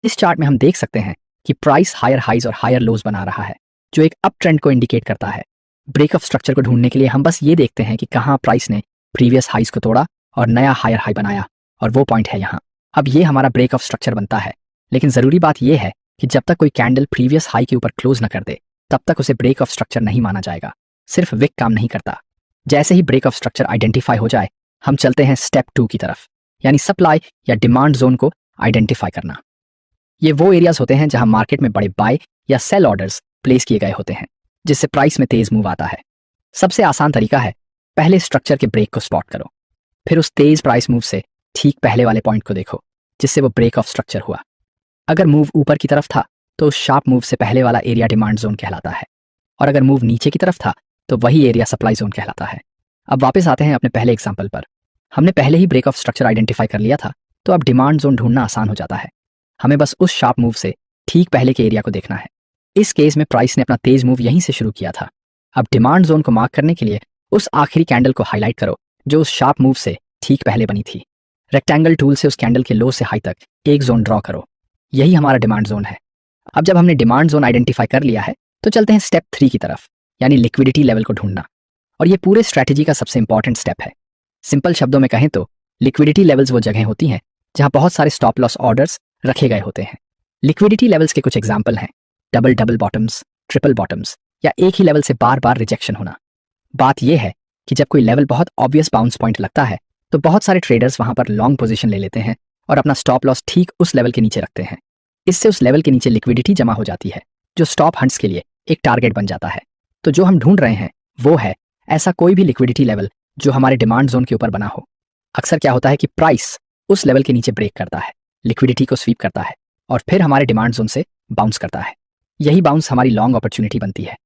इस चार्ट में हम देख सकते हैं कि प्राइस हायर हाइज और हायर लोज बना रहा है, जो एक अप ट्रेंड को इंडिकेट करता है। ब्रेक ऑफ स्ट्रक्चर को ढूंढने के लिए हम बस ये देखते हैं कि कहाँ प्राइस ने प्रीवियस हाइज को तोड़ा और नया हायर हाई बनाया, और वो पॉइंट है यहाँ। अब ये हमारा ब्रेक ऑफ स्ट्रक्चर बनता है, लेकिन ज़रूरी बात यह है कि जब तक कोई कैंडल प्रीवियस हाई के ऊपर क्लोज न कर दे, तब तक उसे ब्रेक ऑफ स्ट्रक्चर नहीं माना जाएगा। सिर्फ विक काम नहीं करता। जैसे ही ब्रेक ऑफ स्ट्रक्चर आइडेंटिफाई हो जाए, हम चलते हैं स्टेप 2 की तरफ, यानी सप्लाई या डिमांड जोन को आइडेंटिफाई करना। ये वो एरियाज होते हैं जहां मार्केट में बड़े बाय या सेल ऑर्डर्स प्लेस किए गए होते हैं, जिससे प्राइस में तेज मूव आता है। सबसे आसान तरीका है, पहले स्ट्रक्चर के ब्रेक को स्पॉट करो, फिर उस तेज प्राइस मूव से ठीक पहले वाले पॉइंट को देखो जिससे वो ब्रेक ऑफ स्ट्रक्चर हुआ। अगर मूव ऊपर की तरफ था तो उस शार्प मूव से पहले वाला एरिया डिमांड जोन कहलाता है, और अगर मूव नीचे की तरफ था तो वही एरिया सप्लाई जोन कहलाता है। अब वापस आते हैं अपने पहले एग्जाम्पल पर। हमने पहले ही ब्रेक ऑफ स्ट्रक्चर आइडेंटिफाई कर लिया था, तो अब डिमांड जोन ढूंढना आसान हो जाता है। हमें बस उस शार्प मूव से ठीक पहले के एरिया को देखना है। इस केस में प्राइस ने अपना तेज मूव यहीं से शुरू किया था। अब डिमांड जोन को मार्क करने के लिए उस आखिरी कैंडल को हाईलाइट करो जो उस शार्प मूव से ठीक पहले बनी थी। रेक्टेंगल टूल से उस कैंडल के लो से हाई तक एक जोन ड्रॉ करो। यही हमारा डिमांड जोन है। अब जब हमने डिमांड जोन आइडेंटिफाई कर लिया है, तो चलते हैं स्टेप 3 की तरफ, यानी लिक्विडिटी लेवल को ढूंढना। और ये पूरे स्ट्रैटेजी का सबसे इंपॉर्टेंट स्टेप है। सिंपल शब्दों में कहें तो लिक्विडिटी लेवल्स वो जगह होती हैं जहां बहुत सारे स्टॉप लॉस ऑर्डर्स रखे गए होते हैं। लिक्विडिटी लेवल्स के कुछ एग्जाम्पल हैं double double bottoms, triple bottoms, या एक ही लेवल से बार बार रिजेक्शन होना। बात यह है कि जब कोई लेवल बहुत ऑब्वियस बाउंस पॉइंट लगता है, तो बहुत सारे ट्रेडर्स वहां पर लॉन्ग पोजीशन ले लेते हैं और अपना स्टॉप लॉस ठीक उस लेवल के नीचे रखते हैं। इससे उस लेवल के नीचे लिक्विडिटी जमा हो जाती है, जो स्टॉप हंट्स के लिए एक टारगेट बन जाता है। तो जो हम ढूंढ रहे हैं वो है ऐसा कोई भी लिक्विडिटी लेवल जो हमारे डिमांड जोन के ऊपर बना हो। अक्सर क्या होता है कि प्राइस उस लेवल के नीचे ब्रेक करता है, लिक्विडिटी को स्वीप करता है और फिर हमारे डिमांड जोन से बाउंस करता है। यही बाउंस हमारी लॉन्ग अपॉर्चुनिटी बनती है।